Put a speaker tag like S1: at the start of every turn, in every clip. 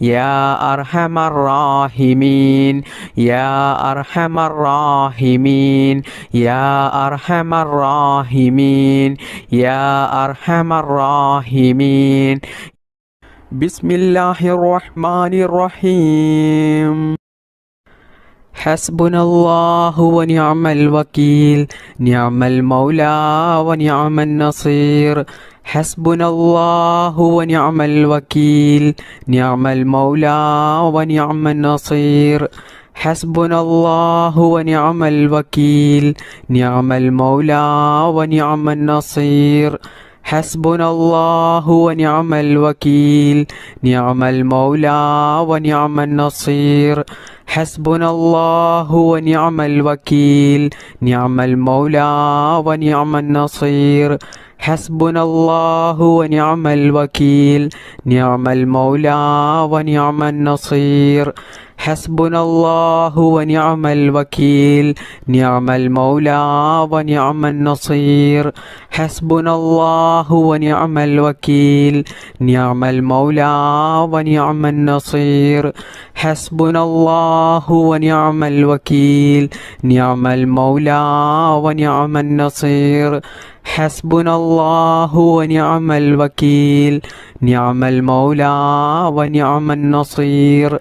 S1: يا أرحم الراحمين يا أرحم الراحمين يا أرحم الراحمين يا أرحم الراحمين بسم الله الرحمن الرحيم حسبنا الله ونعم الوكيل نعم المولى ونعم النصير حسبنا الله ونعم الوكيل نعم المولى ونعم النصير حسبنا الله ونعم الوكيل نعم المولى ونعم النصير حسبنا الله ونعم الوكيل نعم المولى ونعم النصير حسبنا الله ونعم الوكيل نعم المولى ونعم النصير حسبنا الله ونعم الوكيل نعم المولى ونعم النصير حسبنا الله ونعم الوكيل نعم المولى ونعم النصير حسبنا الله ونعم الوكيل نعم المولى ونعم النصير حسبنا الله ونعم الوكيل نعم المولى ونعم النصير حسبنا الله ونعم الوكيل نعم المولى ونعم النصير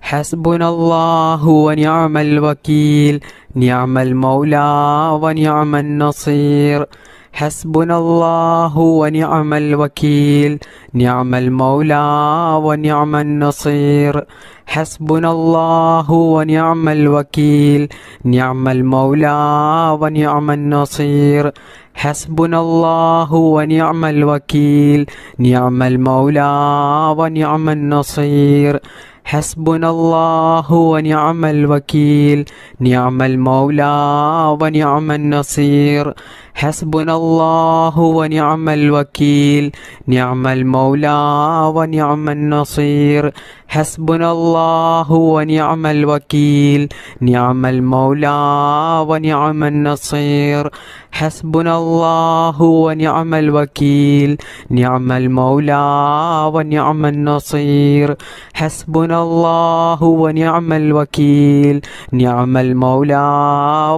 S1: حسبنا الله ونعم الوكيل نعم المولى ونعم النصير حسبنا الله ونعم الوكيل نعم المولى ونعم النصير حسبنا الله ونعم الوكيل نعم المولى ونعم النصير حسبنا الله ونعم الوكيل نعم المولى ونعم النصير حسبنا الله ونعم الوكيل نعم المولى ونعم النصير حسبنا الله ونعم الوكيل نعم المولى ونعم النصير حسبنا الله ونعم الوكيل نعم المولى ونعم النصير حسبنا الله ونعم الوكيل نعم المولى ونعم النصير حسبنا الله ونعم الوكيل نعم المولى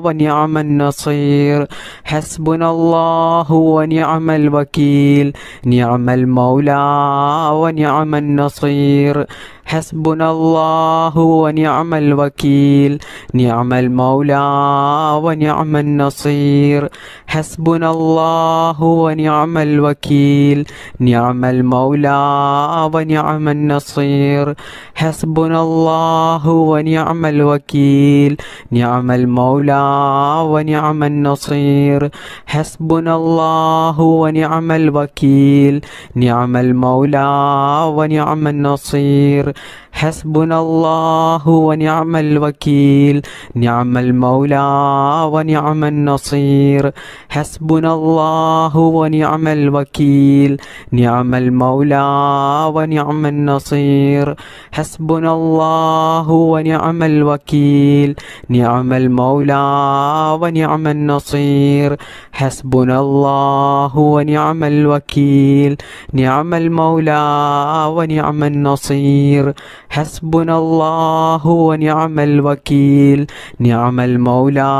S1: ونعم النصير حسبنا الله ونعم الوكيل نعم المولى ونعم النصير حسبنا الله ونعم الوكيل نعم المولى ونعم النصير حسبنا الله ونعم الوكيل نعم المولى ونعم النصير حسبنا الله ونعم الوكيل نعم المولى ونعم النصير حسبنا الله ونعم الوكيل نعم المولى ونعم النصير حسبنا الله ونعم الوكيل نعم المولى ونعم النصير حسبنا الله ونعم الوكيل نعم المولى ونعم النصير حسبنا الله ونعم الوكيل نعم المولى ونعم النصير حسبنا الله ونعم الوكيل نعم المولى ونعم النصير حسبنا الله ونعم الوكيل نعم المولى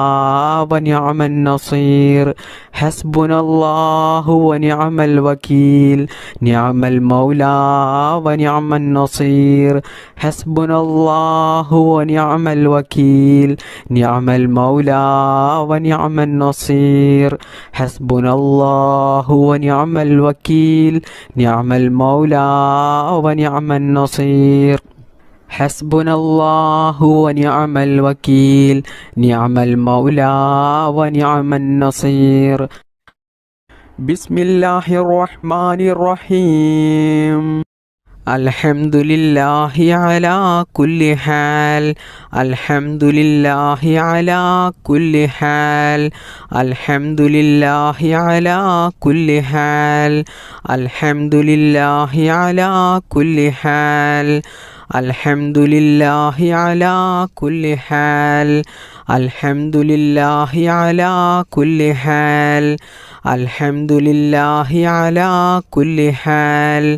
S1: ونعم النصير حسبنا الله ونعم الوكيل نعم المولى ونعم النصير حسبنا الله ونعم الوكيل نعم المولى ونعم النصير حسبنا الله ونعم الوكيل نعم المولى ونعم النصير حسبنا الله ونعم الوكيل نعم المولى ونعم النصير بسم الله الرحمن الرحيم الحمد لله على كل حال الحمد لله على كل حال الحمد لله على كل حال الحمد لله على كل حال الحمد لله على كل حال الحمد لله على كل حال الحمد لله على كل حال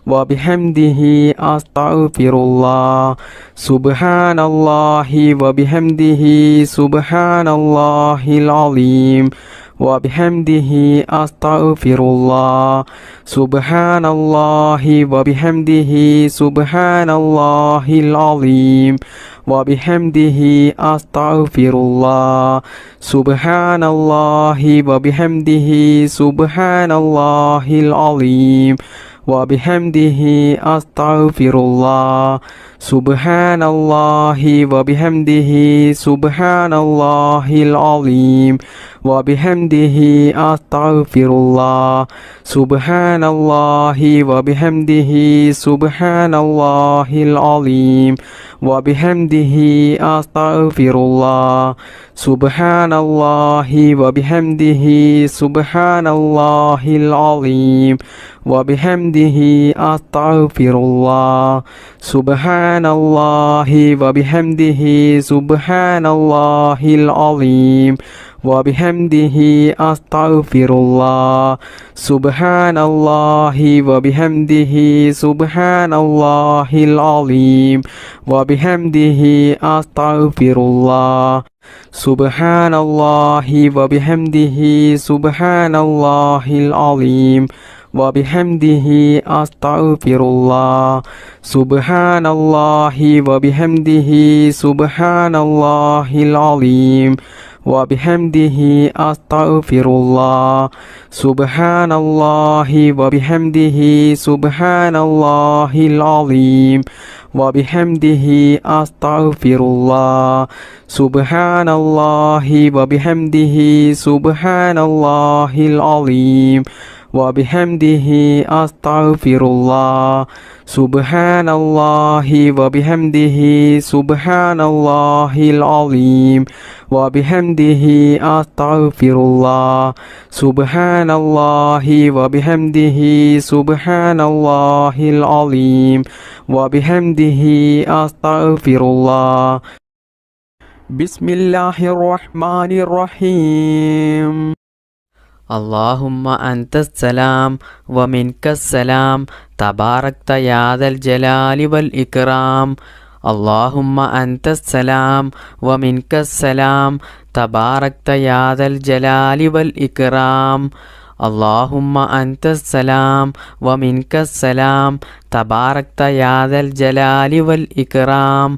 S1: وبحمده أستغفر الله سبحان الله وبحمده سبحان الله العظيم وبحمده أستغفر الله سبحان الله وبحمده سبحان الله العظيم وبحمده أستغفر الله سبحان الله وبحمده سبحان الله العظيم وبحمده أستغفر الله سبحان الله وبحمده سبحان الله العظيم وبحمده أستغفر الله سبحان الله وبحمده سبحان الله العظيم وبحمده أستغفر الله سبحان الله وبحمده سبحان الله العظيم وبحمده أستغفر الله سبحان الله وبحمده سبحان الله العظيم وبحمده أستغفر الله سبحان الله وبحمده سبحان الله العظيم وبحمده أستغفر الله سبحان الله وبحمده سبحان الله العظيم وبحمده أستغفر الله سبحان الله وبحمده سبحان الله العظيم وبحمده أستغفر الله سبحان الله وبحمده سبحان الله العظيم وبحمده أستغفر الله سبحان الله وبحمده سبحان الله العظيم وبحمده أستغفر الله سبحان الله وبحمده سبحان الله العظيم وبحمده أستغفر الله سبحان الله وبحمده سبحان الله العظيم وبحمده أستغفر الله بسم الله الرحمن الرحيم
S2: اللهم أنت السلام ومنك السلام تباركت يا ذا الجلال والإكرام اللهم أنت السلام ومنك السلام تباركت يا ذا الجلال والإكرام اللهم أنت السلام ومنك السلام تباركت يا ذا الجلال والإكرام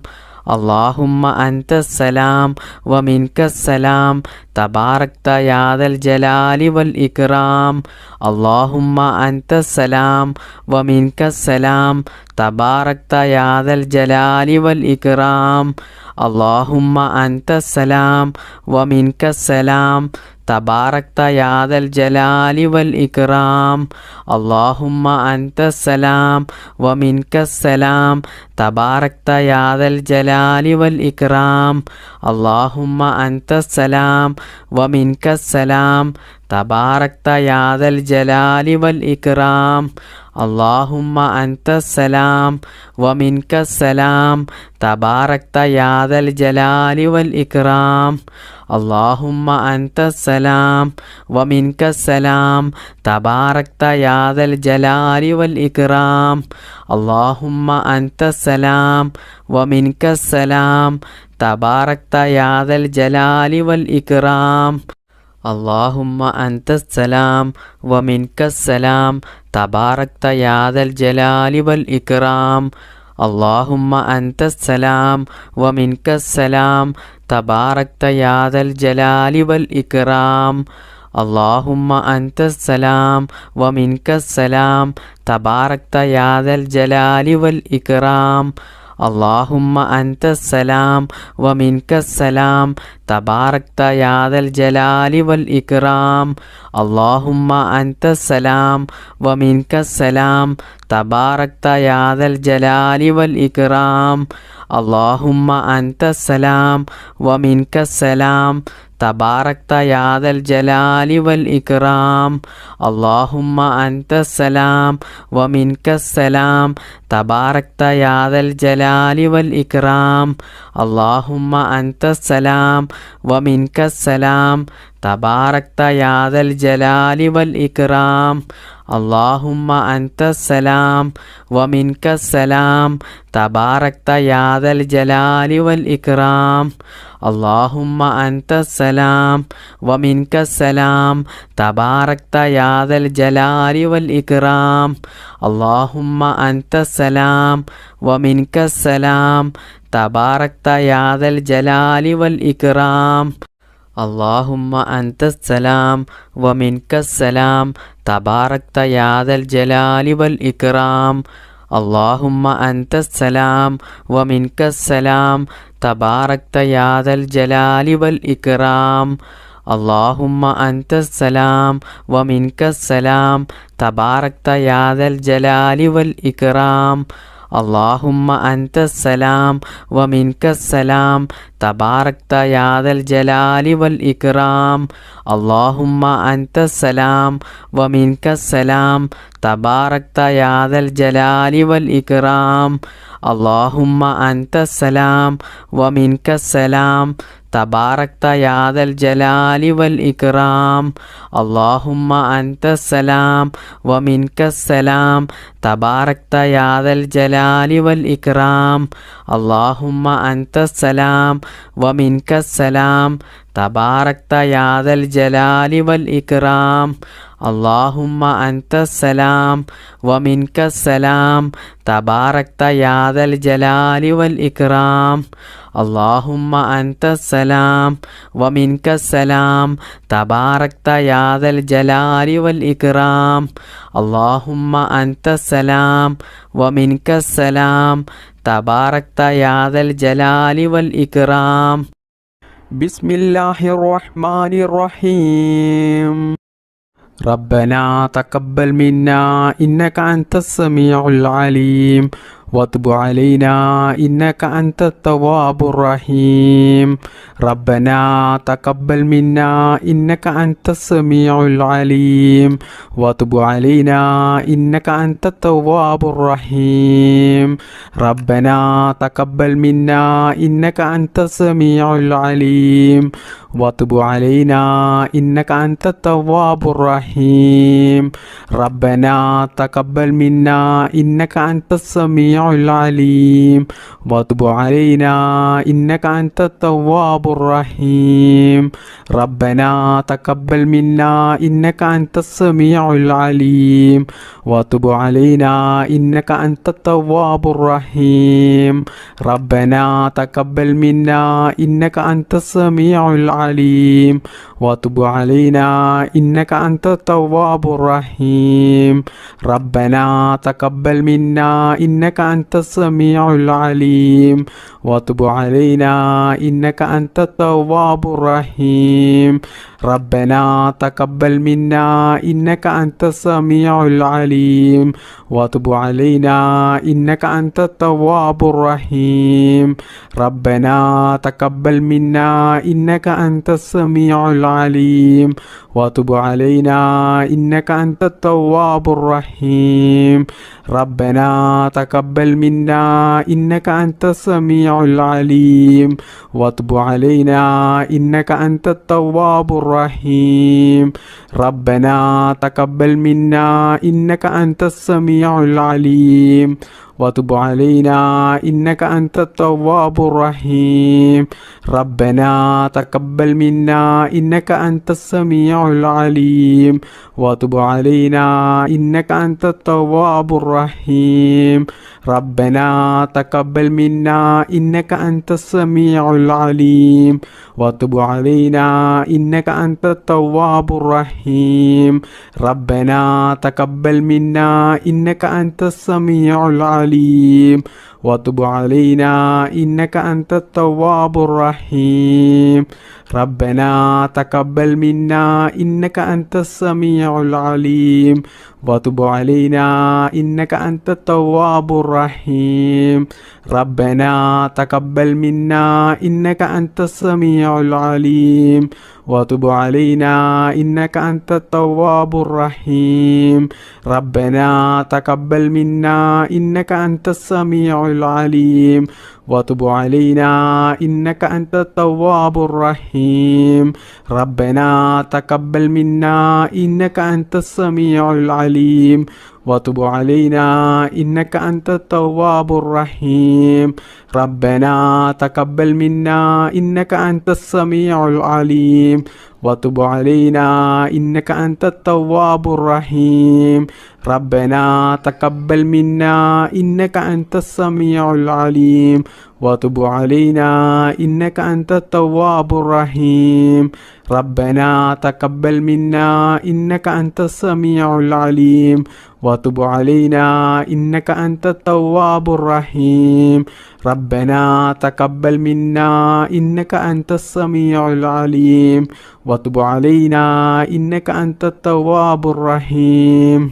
S2: اللهم أنت السلام ومنك السلام تباركت يا ذا الجلال والإكرام اللهم أنت السلام ومنك السلام تباركت يا ذا الجلال والإكرام اللهم أنت السلام ومنك السلام تباركت يا ذا الجلال والإكرام اللهم أنت السلام ومنك السلام تباركت يا ذا الجلال والإكرام اللهم أنت السلام ومنك السلام تباركت يا ذا الجلال والإكرام اللهم أنت السلام ومنك السلام تباركت يا ذا الجلال والإكرام اللهم أنت السلام ومنك السلام تباركت يا ذا الجلال والإكرام اللهم أنت السلام ومنك السلام تباركت يا ذا الجلال والإكرام اللهم أنت السلام ومنك السلام تباركت يا ذا الجلال والإكرام اللهم أنت السلام ومنك السلام تباركت يا ذا الجلال والإكرام اللهم أنت السلام ومنك السلام تباركت يا ذا الجلال والإكرام اللهم أنت السلام ومنك السلام تباركت يا ذا الجلال والإكرام اللهم أنت السلام ومنك السلام تباركت يا ذا الجلال والإكرام اللهم أنت السلام ومنك السلام تباركت يا ذا الجلال والإكرام اللهم أنت السلام ومنك السلام تباركت يا ذا الجلال والإكرام اللهم أنت السلام ومنك السلام تباركت يا ذا الجلال والإكرام اللهم أنت السلام ومنك السلام تباركت يا ذا الجلال والإكرام اللهم أنت السلام ومنك السلام تباركت يا ذا الجلال والإكرام اللهم أنت السلام ومنك السلام تباركت يا ذا الجلال والإكرام اللهم أنت السلام ومنك السلام تباركت يا ذا الجلال والإكرام اللهم أنت السلام ومنك السلام تباركت يا ذا الجلال والإكرام اللهم أنت السلام ومنك السلام تباركت يا ذا الجلال والإكرام اللهم أنت السلام ومنك السلام تباركت يا ذا الجلال والإكرام اللهم أنت السلام ومنك السلام تباركت يا ذا الجلال والإكرام اللهم أنت السلام ومنك السلام تباركت يا ذا الجلال والإكرام اللهم أنت السلام ومنك السلام تباركت يا ذا الجلال والإكرام اللهم أنت السلام ومنك السلام تباركت يا ذا الجلال والإكرام اللهم أنت السلام ومنك السلام تباركت يا ذا الجلال والإكرام اللهم أنت السلام ومنك السلام تباركت يا ذا الجلال والإكرام اللهم أنت السلام ومنك السلام تباركت يا ذا الجلال والإكرام
S1: بسم الله الرحمن الرحيم ربنا تقبل منا إنك أنت السميع العليم وتب علينا إنك أنت التواب الرحيم ربنا تقبل منا إنك أنت السميع العليم وتب علينا إنك أنت التواب الرحيم ربنا تقبل منا إنك أنت السميع العليم وتب علينا إنك أنت التواب الرحيم ربنا تقبل منا إنك أنت السميع العليم وتب علينا إنك أنت التواب الرحيم ربنا تقبل منا إنك أنت السميع العليم وتب علينا إنك أنت التواب الرحيم ربنا تقبل منا إنك أنت السميع العليم وتب علينا إنك أنت التواب الرحيم ربنا تقبل منا إنك أنت السميع العليم وتب علينا إنك أنت التواب الرحيم ربنا تقبل منا إنك أنت السميع العليم وتب علينا إنك أنت التواب الرحيم ربنا تقبل منا إنك أنت السميع العليم وتب علينا إنك أنت التواب الرحيم ربنا تقبل منا إنك أنت السميع العليم وتب علينا إنك أنت التواب الرحيم ربنا تقبل منا إنك أنت السميع العليم وتب علينا إنك أنت التواب الرحيم ربنا تقبل منا إنك أنت السميع العليم وتب علينا إنك أنت التواب الرحيم ربنا تقبل منا إنك أنت السميع العليم وتب علينا إنك أنت التواب الرحيم ربنا تقبل منا إنك أنت السميع العليم وتب علينا إنك أنت التواب الرحيم ربنا تقبل منا إنك أنت السميع العليم وتب علينا إنك أنت التواب الرحيم ربنا تقبل منا إنك أنت السميع العليم وتب علينا إنك أنت التواب الرحيم ربنا تقبل منا إنك أنت السميع العليم وتب علينا إنك أنت التواب الرحيم ربنا تقبل منا إنك أنت السميع العليم وتب علينا إنك أنت التواب الرحيم ربنا تقبل منا إنك أنت السميع العليم وتب علينا إنك أنت التواب الرحيم ربنا تقبل منا إنك أنت السميع العليم وتب علينا إنك أنت التواب الرحيم ربنا تقبل منا إنك أنت السميع العليم وتب علينا إنك أنت التواب الرحيم ربنا تقبل منا إنك أنت السميع العليم وتب علينا إنك أنت التواب الرحيم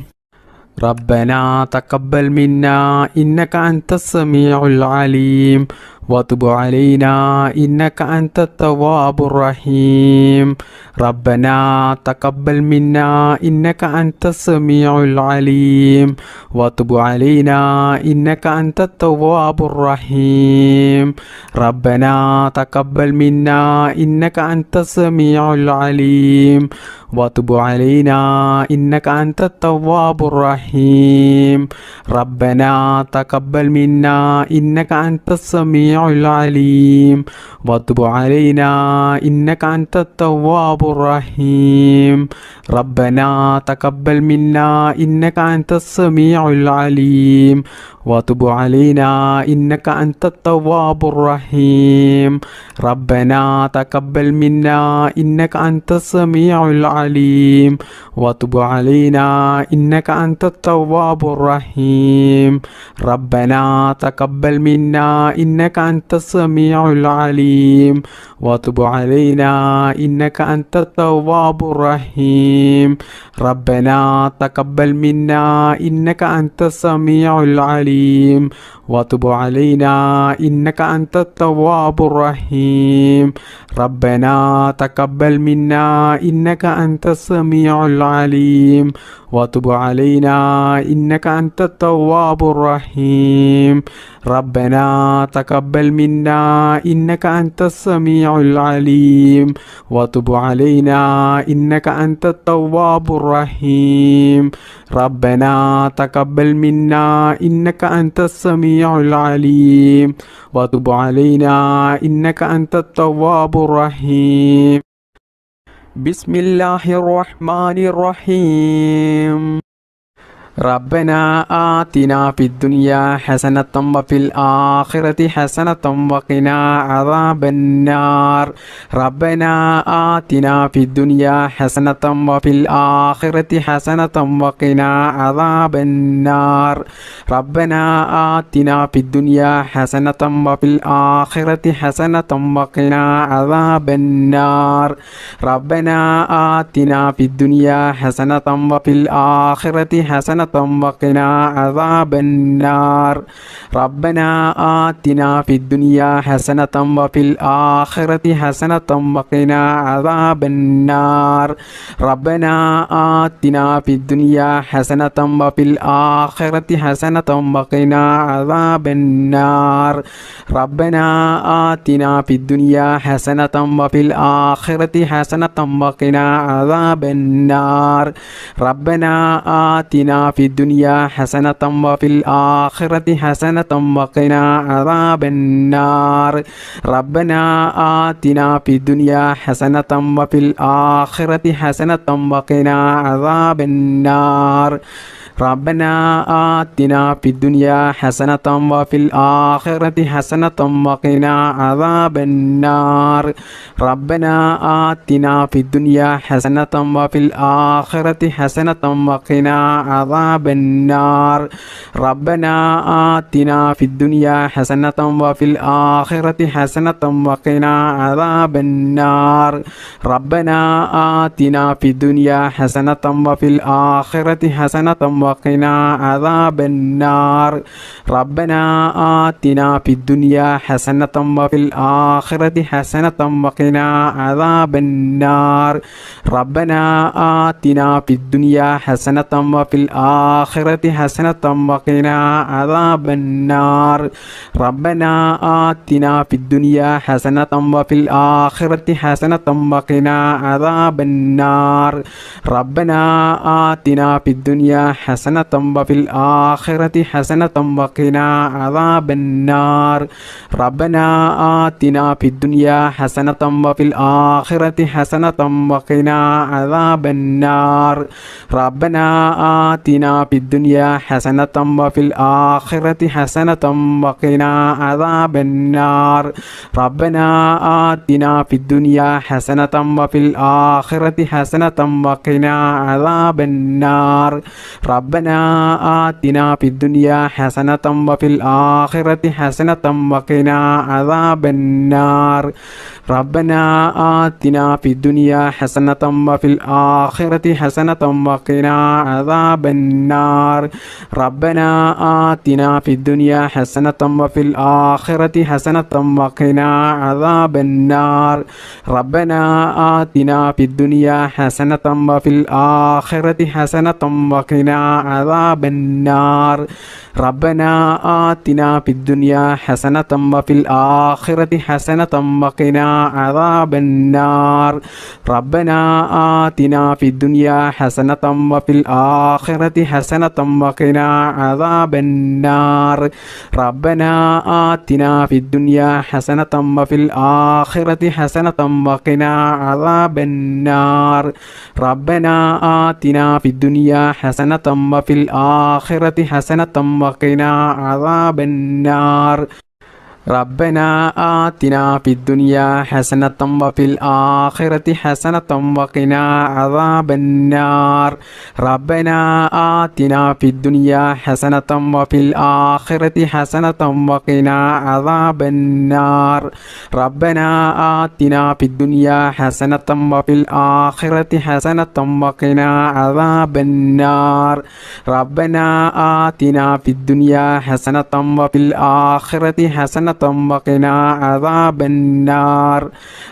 S1: ربنا تقبل منا إنك أنت السميع العليم وتب علينا إنك أنت التواب الرحيم ربنا تقبل منا إنك أنت السميع العليم وتب علينا إنك أنت التواب الرحيم ربنا تقبل منا إنك أنت السميع العليم وتب علينا إنك أنت التواب الرحيم ربنا تقبل منا إنك أنت السميع العليم وتب علينا إنك أنت التواب الرحيم ربنا تقبل منا إنك أنت السميع العليم وتب علينا إنك أنت التواب الرحيم ربنا تقبل منا إنك أنت السميع العليم وتب علينا إنك أنت التواب الرحيم ربنا تقبل منا إنك أنت السميع العليم وتب علينا إنك أنت التواب الرحيم ربنا تقبل منا إنك أنت السميع العليم وتب علينا إنك أنت التواب الرحيم ربنا تقبل منا إنك أنت السميع العليم وتب علينا إنك أنت التواب الرحيم ربنا تقبل منا إنك أنت السميع العليم وتب علينا إنك أنت التواب الرحيم ربنا تقبل منا إنك أنت السميع العليم وتب علينا إنك أنت التواب الرحيم بسم الله الرحمن الرحيم ربنا آتنا في الدنيا حسنة وفي الآخرة حسنة وقنا عذاب النار ربنا آتنا في الدنيا حسنة وفي الآخرة حسنة وقنا عذاب النار ربنا آتنا في الدنيا حسنة وفي الآخرة حسنة وقنا عذاب النار ربنا آتنا في الدنيا حسنة وفي الآخرة حسنة وقنا عذاب النار ربنا آتنا في الدنيا حسنة وفي الآخرة حسنة وقنا عذاب النار ربنا آتنا في الدنيا حسنة وفي الآخرة حسنة وقنا عذاب النار ربنا آتنا في الدنيا حسنة وفي الآخرة حسنة وقنا عذاب النار ربنا آتنا في الدنيا حسنة وفي الآخرة حسنة وقنا عذاب النار ربنا آتنا في الدنيا حسنة وفي الآخرة حسنة وقنا عذاب النار ربنا آتنا في الدنيا حسنة وفي الآخرة حسنة وقنا عذاب النار ربنا آتنا في الدنيا حسنة وفي الآخرة حسنة وقنا عذاب النار ربنا آتنا في الدنيا حسنة وفي الآخرة حسنة وقنا عذاب النار ربنا آتنا في الدنيا حسنة وفي الآخرة حسنة وقنا عذاب النار ربنا آتنا في الدنيا حسنة وفي الآخرة حسنة وقنا عذاب النار ربنا آتنا في الدنيا حسنة وفي الآخرة الآخرة حسنة وقنا عذاب النار ربنا آتنا في الدنيا حسنة وفي الآخرة حسنة وقنا عذاب النار ربنا آتنا في الدنيا حسنة وفي الآخرة حسنة وقنا عذاب النار ربنا آتنا في الدنيا حسنة وفي الآخرة حسنة وقنا عذاب النار ربنا آتنا في الدنيا حسنة وفي الآخرة حسنة وقنا عذاب النار ربنا آتنا في الدنيا حسنة وفي الآخرة حسنة وقنا عذاب النار ربنا آتنا في الدنيا حسنة وفي الآخرة حسنة وقنا عذاب النار ربنا آتنا في الدنيا حسنة وفي الآخرة حسنة وقنا عذاب النار ربنا آتنا في الدنيا حسنة وفي الآخرة حسنة وقنا عذاب النار ربنا آتنا في الدنيا حسنة وفي الآخرة حسنة وقنا عذاب النار ربنا آتنا في الدنيا حسنة وفي الآخرة حسنة وقنا عذاب النار ربنا آتنا في الدنيا حسنة وفي الآخرة حسنة وقنا عذاب النار ربنا آتنا في الدنيا حسنة وفي الآخرة حسنة وقنا عذاب النار ربنا آتنا في الدنيا حسنة وفي الآخرة حسنة وقنا عذاب النار ربنا آتنا في الدنيا حسنة وفي الآخرة حسنة وقنا عذاب النار ربنا آتنا في الدنيا حسنة وفي الآخرة حسنة وقنا عذاب النار ربنا آتنا في الدنيا حسنة وفي الآخرة حسنة وقنا عذاب النار ربنا آتنا في الدنيا حسنة وفي الآخرة حسنة وقنا عذاب النار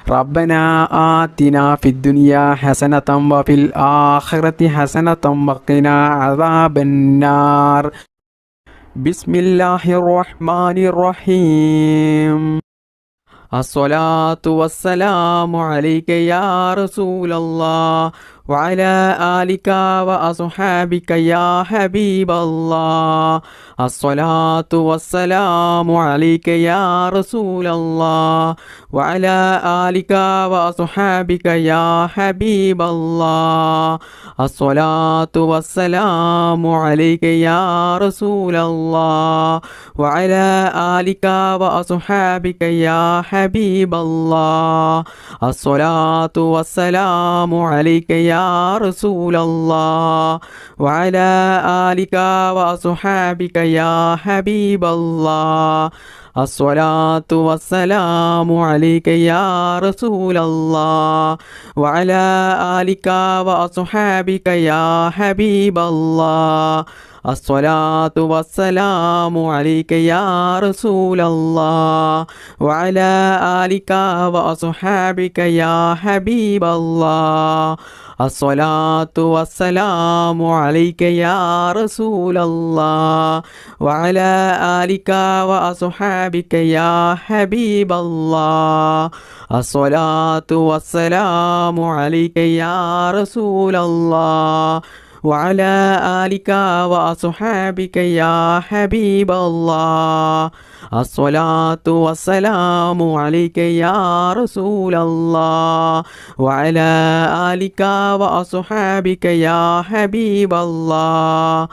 S1: ربنا آتنا في الدنيا حسنة وفي الآخرة حسنة وقنا عذاب النار بسم الله الرحمن الرحيم الصلاة والسلام عليك يا رسول الله وعلى آلك وأصحابك يا حبيب الله الصلاة والسلام عليك يا رسول الله وعلى آلك وأصحابك يا حبيب الله الصلاة والسلام عليك يا رسول الله وعلى آلك وأصحابك يا حبيب الله الصلاة والسلام عليك يا رسول الله وعلى آلك وأصحابك يا حبيب الله الصلاة والسلام عليك يا رسول الله وعلى آلك وأصحابك يا حبيب الله الصلاة والسلام عليك يا رسول الله وعلى آلك وأصحابك يا حبيب الله الصلاة والسلام عليك يا رسول الله وعلى آلك وأصحابك يا حبيب الله الصلاة والسلام عليك يا رسول الله وعلى آلك وأصحابك يا حبيب الله الصلاة والسلام عليك يا رسول الله وعلى آلك وأصحابك يا حبيب الله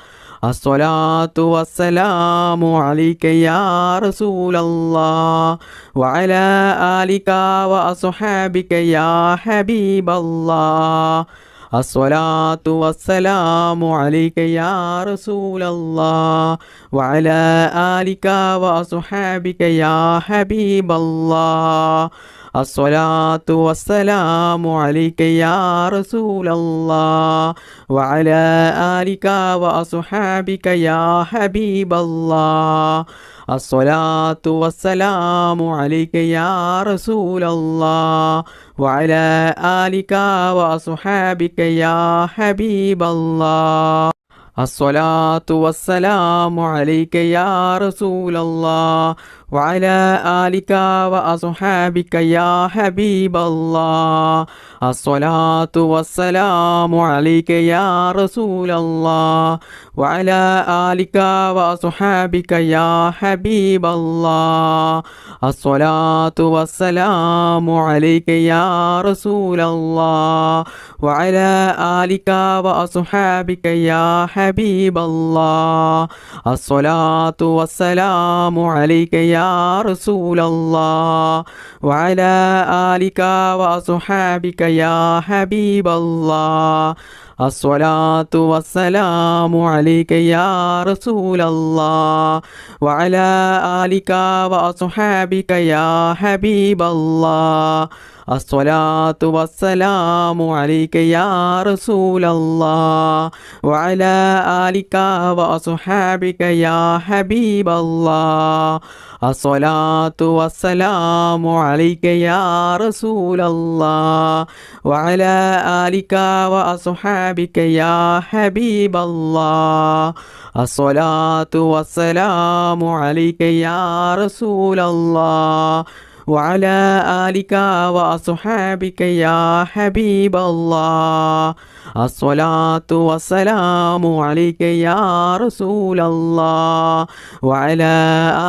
S1: الصلاة والسلام عليك يا رسول الله وعلى آلك وأصحابك يا حبيب الله الصلاة والسلام عليك يا رسول الله وعلى آلك وأصحابك يا حبيب الله الصلاة والسلام عليك يا رسول الله وعلى آلك وأصحابك يا حبيب الله الصلاة والسلام عليك يا رسول الله وعلى آلك وأصحابك يا حبيب الله الصلاة والسلام عليك يا رسول الله وعلى آلك وأصحابك يا حبيب الله الصلاة والسلام عليك يا رسول الله وعلى آلك وأصحابك يا حبيب الله الصلاة والسلام عليك يا رسول الله وعلى آلك وأصحابك يا حبيب الله الصلاة والسلام عليك يا رسول الله وعلى آلك وأصحابك يا حبيب الله الصلاة والسلام عليك يا رسول الله وعلى آلك وأصحابك يا حبيب الله الصلاة والسلام عليك يا رسول الله وعلى آلك وأصحابك يا حبيب الله الصلاة والسلام عليك يا رسول الله وعلى آلك وأصحابك يا حبيب الله الصلاة والسلام عليك يا رسول الله وعلى آلك وأصحابك يا حبيب الله الصلاة والسلام عليك يا رسول الله وعلى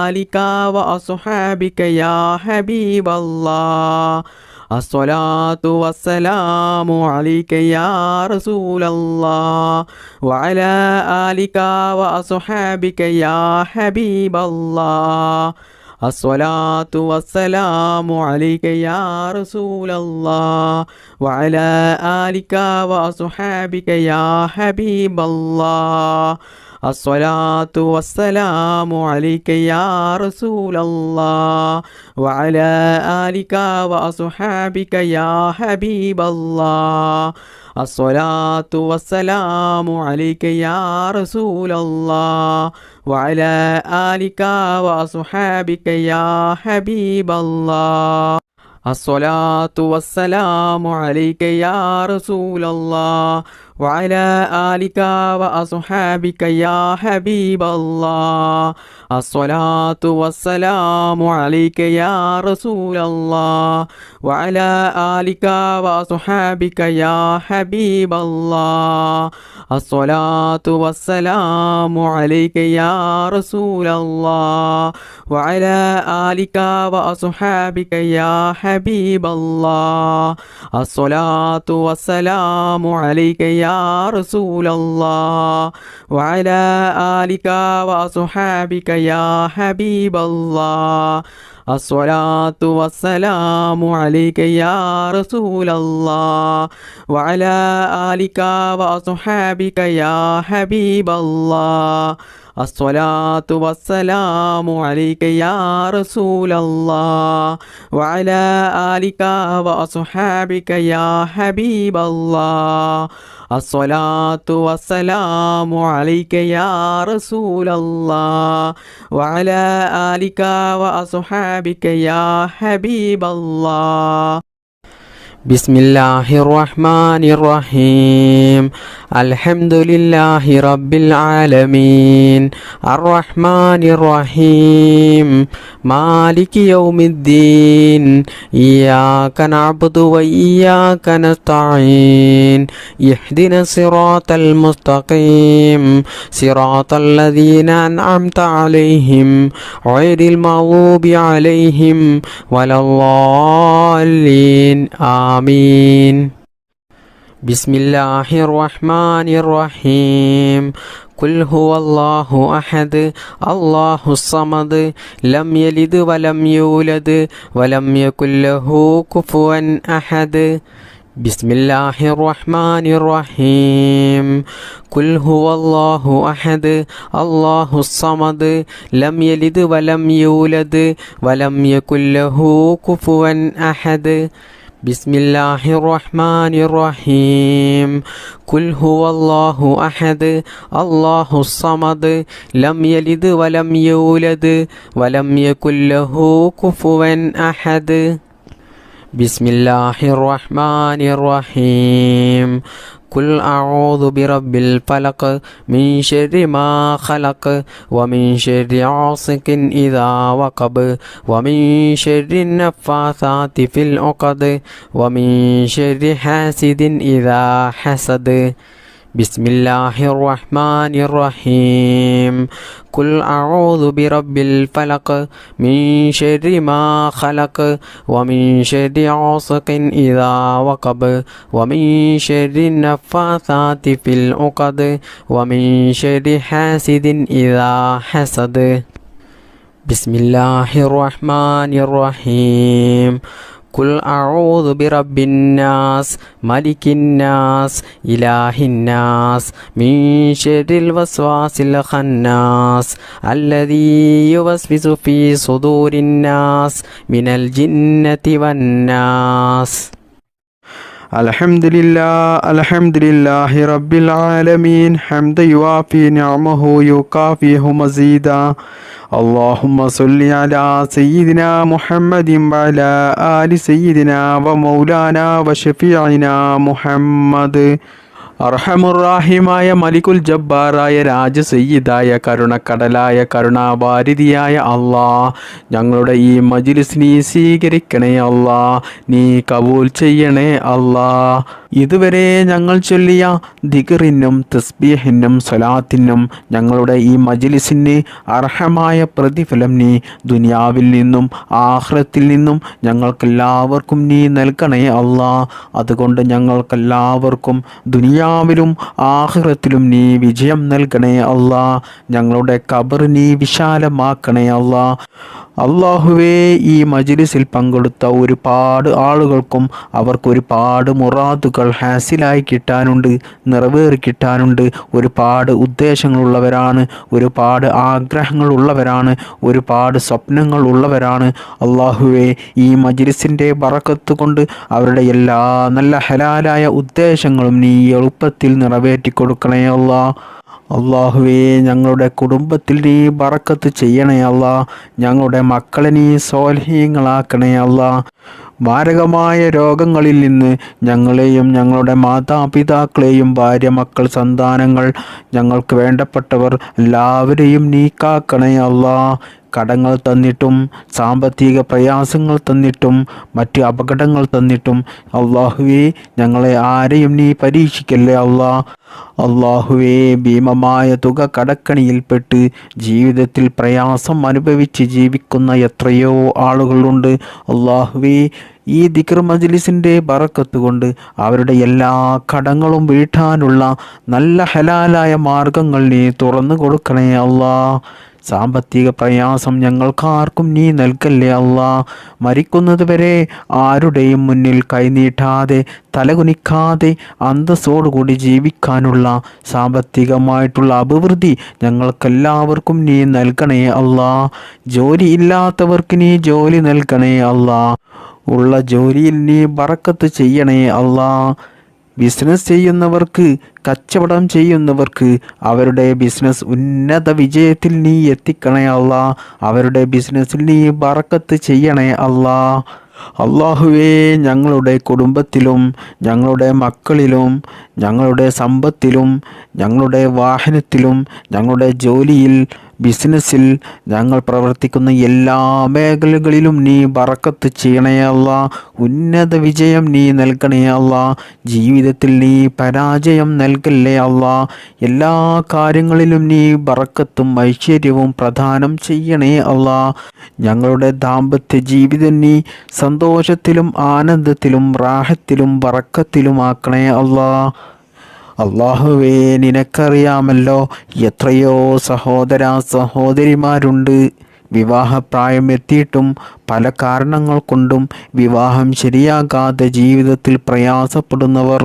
S1: آلك وأصحابك يا حبيب الله الصلاة والسلام عليك يا رسول الله وعلى آلك وأصحابك يا حبيب الله الصلاة والسلام عليك يا رسول الله وعلى آلك وأصحابك يا حبيب الله الصلاة والسلام عليك يا رسول الله وعلى آلك وأصحابك يا حبيب الله الصلاة والسلام عليك يا رسول الله وعلى آلك وأصحابك يا حبيب الله الصلاة والسلام عليك يا رسول الله وعلى آلك وأصحابك يا حبيب الله الصلاة والسلام عليك يا رسول الله وعلى آلك وأصحابك يا حبيب الله الصلاة والسلام عليك يا رسول الله وعلى آلك وأصحابك يا حبيب الله الصلاة والسلام عليك يا رسول الله وعلى آلك وأصحابك يا حبيب الله الصلاة والسلام عليك يا رسول الله وعلى آلك وأصحابك يا حبيب الله الصلاة والسلام عليك يا رسول الله وعلى آلك وأصحابك يا حبيب الله الصلاة والسلام عليك يا رسول الله وعلى آلك وأصحابك يا حبيب الله بسم الله الرحمن الرحيم الحمد لله رب العالمين الرحمن الرحيم مالك يوم الدين إياك نعبد وإياك نستعين اهدنا الصراط المستقيم صراط الذين أنعمت عليهم غير المغضوب عليهم ولا الضالين آمين بسم الله الرحمن الرحيم قل هو الله أحد الله الصمد لم يلد ولم يولد ولم يكن له كفوا أحد بسم الله الرحمن الرحيم قل هو الله أحد الله الصمد لم يلد ولم يولد ولم يكن له كفوا أحد بسم الله الرحمن الرحيم قل هو الله أحد الله الصمد لم يلد ولم يولد ولم يكن له كفوا أحد
S2: ബിസ്മില്ലാഹിർ റഹ്മാനിർ റഹീം. ഖുൽ അഊദു ബിറബ്ബിൽ ഫലഖ് മിൻ ശർരി മാ ഖലഖ് വമിൻ ശർരി ഗാസിഖിൻ ഇദാ വഖബ് വമിൻ ശർരി നഫ്ഫാസാതി ഫിൽ ഉഖദ് വമിൻ ശർരി ഹാസിദിൻ ഇദാ ഹസദ്. ബിസ്മില്ലാഹിർ റഹ്മാനിർ റഹീം. ഖുൽ അഊദു ബിറബ്ബിൽ ഫലഖ് മിൻ ശർരി മാ ഖലഖ് വമിൻ ശർരി ഗാസിഖിൻ ഇദാ വഖബ് വമിൻ ശർരി നഫ്ഫാസാതി ഫിൽ ഉഖദ് വമിൻ ശർരി ഹാസിദിൻ ഇദാ ഹസദ്. ബിസ്മില്ലാഹിർ റഹ്മാനിർ റഹീം. ഖുൽ അഊദു ബിറബ്ബിന്നാസ് മലിക്കിന്നാസ് ഇലാഹിന്നാസ് മിൻ ശർരിൽ വസ്വാസിൽ ഖന്നാസ് അല്ലദീ യുവസ്വിസു ഫീ സുദൂരിന്നാസ് മിനൽ ജിന്നതി വന്നാസ്.
S1: അൽഹംദുലില്ലാഹി റബ്ബിൽ ആലമീൻ ഹംദ യുവാഫി നിഅമഹു യുകാഫിഹു മസീദാ. اللهم صل على سيدنا محمد وعلى آل سيدنا ومولانا وشفيعنا محمد. അർഹമുറാഹിമായ മലിക്കുൽ ജബ്ബാറായ രാജസയ്യിദായ കരുണക്കടലായ കരുണാവാരിധിയായ അല്ലാ, ഞങ്ങളുടെ ഈ മജ്ലിസ് നീ സ്വീകരിക്കണേ അല്ലാ, നീ കബൂൽ ചെയ്യണേ അല്ലാ. ഇതുവരെ ഞങ്ങൾ ചൊല്ലിയ ദിക്റിനും തസ്ബീഹിനും സ്വലാത്തിനും ഞങ്ങളുടെ ഈ മജ്ലിസിന് അർഹമായ പ്രതിഫലം നീ ദുനിയാവിൽ നിന്നും ആഖിറത്തിൽ നിന്നും ഞങ്ങൾക്കെല്ലാവർക്കും നീ നൽകണേ അല്ലാ. അതുകൊണ്ട് ഞങ്ങൾക്കെല്ലാവർക്കും ദുനിയാവിലും ആഖിറത്തിലും നീ വിജയം നൽകണേ അല്ലാ. ഞങ്ങളുടെ ഖബർ നീ വിശാലമാക്കണേ അല്ലാ. അല്ലാഹുവേ, ഈ മജ്ലിസിൽ പങ്കെടുത്ത ഒരുപാട് ആളുകൾക്കും അവർക്കൊരുപാട് മുറാദുകൾ ഹാസിലായി കിട്ടാനുണ്ട്, നിറവേറി കിട്ടാനുണ്ട്. ഒരുപാട് ഉദ്ദേശങ്ങളുള്ളവരാണ്, ഒരുപാട് ആഗ്രഹങ്ങളുള്ളവരാണ്, ഒരുപാട് സ്വപ്നങ്ങൾ ഉള്ളവരാണ്. അല്ലാഹുവേ, ഈ മജ്ലിസിൻ്റെ ബറക്കത്ത് കൊണ്ട് അവരുടെ എല്ലാ നല്ല ഹലാലായ ഉദ്ദേശങ്ങളും നീ എളുപ്പത്തിൽ നിറവേറ്റി കൊടുക്കണേ അല്ലാ. അല്ലാഹുവേ, ഞങ്ങളുടെ കുടുംബത്തിൽ നീ ബറക്കത്ത് ചെയ്യണേ അല്ലാ. ഞങ്ങളുടെ മക്കളെ നീ സ്വാലിഹീങ്ങളാക്കണേ അല്ലാ. മാരകമായ രോഗങ്ങളിൽ നിന്ന് ഞങ്ങളെയും ഞങ്ങളുടെ മാതാപിതാക്കളെയും ഭാര്യ മക്കൾ സന്താനങ്ങൾ ഞങ്ങൾക്ക് വേണ്ടപ്പെട്ടവർ എല്ലാവരെയും നീ കാക്കണേ അല്ലാ. കടങ്ങൾ തന്നിട്ടും സാമ്പത്തിക പ്രയാസങ്ങൾ തന്നിട്ടും മറ്റ് അപകടങ്ങൾ തന്നിട്ടും അല്ലാഹുവേ, ഞങ്ങളെ ആരെയും നീ പരീക്ഷിക്കല്ലേ അല്ലാ. അല്ലാഹുവേ, ഭീമമായ തുക കടക്കണിയിൽപ്പെട്ട് ജീവിതത്തിൽ പ്രയാസം അനുഭവിച്ച് ജീവിക്കുന്ന എത്രയോ ആളുകളുണ്ട്. അല്ലാഹുവേ, ഈ ദിക്ർ മജ്ലിസിൻ്റെ ബറക്കത്ത് കൊണ്ട് അവരുടെ എല്ലാ കടങ്ങളും വീട്ടാനുള്ള നല്ല ഹലാലായ മാർഗങ്ങൾ നീ തുറന്നു കൊടുക്കണേ അല്ലാ. സാമ്പത്തിക പ്രയാസം ഞങ്ങൾക്കാർക്കും നീ നൽകല്ലേ അല്ലാ. മരിക്കുന്നത് വരെ ആരുടെയും മുന്നിൽ കൈനീട്ടാതെ തലകുനിക്കാതെ അന്തസ്സോടുകൂടി ജീവിക്കാനുള്ള സാമ്പത്തികമായിട്ടുള്ള അഭിവൃദ്ധി ഞങ്ങൾക്കെല്ലാവർക്കും നീ നൽകണേ അല്ലാ. ജോലി ഇല്ലാത്തവർക്ക് നീ ജോലി നൽകണേ അല്ലാ. ഉള്ള ജോലിയിൽ നീ ബറക്കത്ത് ചെയ്യണേ അല്ലാ. ബിസിനസ് ചെയ്യുന്നവർക്ക്, കച്ചവടം ചെയ്യുന്നവർക്ക് അവരുടെ ബിസിനസ് ഉന്നത വിജയത്തിൽ നീ എത്തിക്കണേ അല്ലാ. അവരുടെ ബിസിനസ്സിൽ നീ ബറക്കത്ത് ചെയ്യണേ അല്ലാ. അല്ലാഹുവേ, ഞങ്ങളുടെ കുടുംബത്തിലും ഞങ്ങളുടെ മക്കളിലും ഞങ്ങളുടെ സമ്പത്തിലും ഞങ്ങളുടെ വാഹനത്തിലും ഞങ്ങളുടെ ജോലിയിൽ ബിസിനസ്സിൽ ഞങ്ങൾ പ്രവർത്തിക്കുന്ന എല്ലാ മേഖലകളിലും നീ ബറക്കത്ത് ചെയ്യണേ അല്ലാ. ഉന്നത വിജയം നീ നൽകണേ അല്ലാ. ജീവിതത്തിൽ നീ പരാജയം നൽകല്ലേ അല്ലാ. എല്ലാ കാര്യങ്ങളിലും നീ ബറക്കത്തും ഐശ്വര്യവും പ്രദാനം ചെയ്യണേ അല്ലാ. ഞങ്ങളുടെ ദാമ്പത്യ ജീവിതം നീ സന്തോഷത്തിലും ആനന്ദത്തിലും റാഹത്തിലും ബറക്കത്തിലുമാക്കണേ അല്ലാ. അല്ലാഹുവേ, നിനക്കറിയാമല്ലോ എത്രയോ സഹോദര സഹോദരിമാരുണ്ട് വിവാഹപ്രായം എത്തിയിട്ടും പല കാരണങ്ങൾ കൊണ്ടും വിവാഹം ശരിയാകാതെ ജീവിതത്തിൽ പ്രയാസപ്പെടുന്നവർ.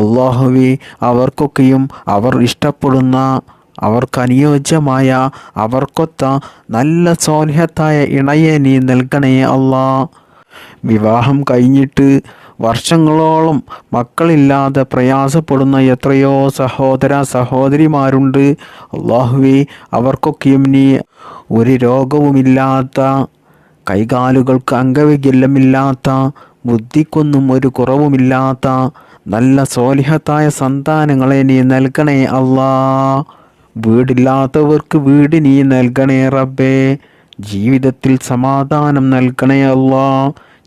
S1: അല്ലാഹുവേ, അവർക്കൊക്കെയും അവർ ഇഷ്ടപ്പെടുന്ന, അവർക്കനുയോജ്യമായ, അവർക്കൊത്ത നല്ല സ്വാലിഹത്തായ ഇണയെ നീ നൽകണേ അല്ലാ. വിവാഹം കഴിഞ്ഞിട്ട് വർഷങ്ങളോളം മക്കളില്ലാതെ പ്രയാസപ്പെടുന്ന എത്രയോ സഹോദര സഹോദരിമാരുണ്ട്. അല്ലാഹുവേ, അവർക്കൊക്കെയും നീ ഒരു രോഗവുമില്ലാത്ത, കൈകാലുകൾക്ക് അംഗവൈകല്യമില്ലാത്ത,
S3: ബുദ്ധിക്കൊന്നും ഒരു കുറവുമില്ലാത്ത നല്ല സ്വാലിഹത്തായ സന്താനങ്ങളെ നീ നൽകണേ അല്ലാ. വീടില്ലാത്തവർക്ക് വീട് നീ നൽകണേ റബ്ബേ. ജീവിതത്തിൽ സമാധാനം നൽകണേ അല്ലാ.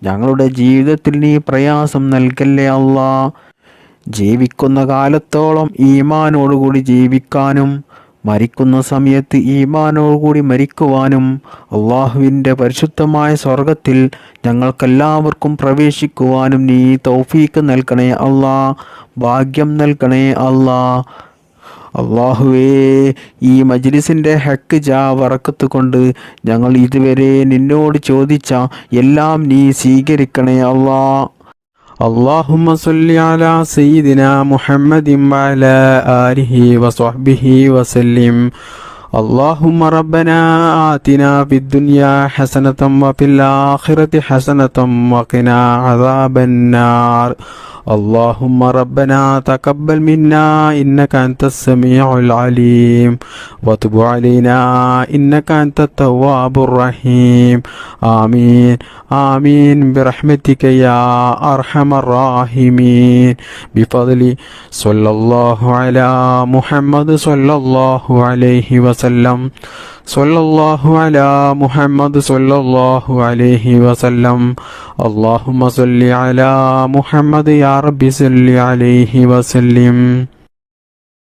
S3: ഞങ്ങളുടെ ജീവിതത്തിൽ നീ പ്രയാസം നൽകല്ലേ അല്ലാ. ജീവിക്കുന്ന കാലത്തോളം ഈമാനോടുകൂടി ജീവിക്കാനും മരിക്കുന്ന സമയത്ത് ഈമാനോടുകൂടി മരിക്കുവാനും അള്ളാഹുവിൻ്റെ പരിശുദ്ധമായ സ്വർഗത്തിൽ ഞങ്ങൾക്കെല്ലാവർക്കും പ്രവേശിക്കുവാനും നീ തൗഫീക്ക് നൽകണേ അല്ലാ. ഭാഗ്യം നൽകണേ അല്ലാ. അള്ളാഹുവേ, ഈ മജ്ലിസിൻ്റെ ഹക്ക് ബറക്കത്ത് കൊണ്ട് ഞങ്ങൾ ഇതുവരെ നിന്നോട് ചോദിച്ച എല്ലാം നീ സ്വീകരിക്കണേ അല്ലാ.
S1: اللهم صل على سيدنا محمد وعلى آله وصحبه وسلم. اللهم ربنا آتنا في الدنيا حسنة وفي الآخرة حسنة وقنا عذاب النار. اللهم ربنا تقبل منا إنك أنت السميع العليم وتب علينا إنك أنت التواب الرحيم. آمين آمين برحمتك يا أرحم الراحمين. بفضل صلى الله على محمد صلى الله عليه وسلم. صلى الله على محمد صلى الله عليه وسلم. اللهم صل على محمد يا رب صل عليه وسلم.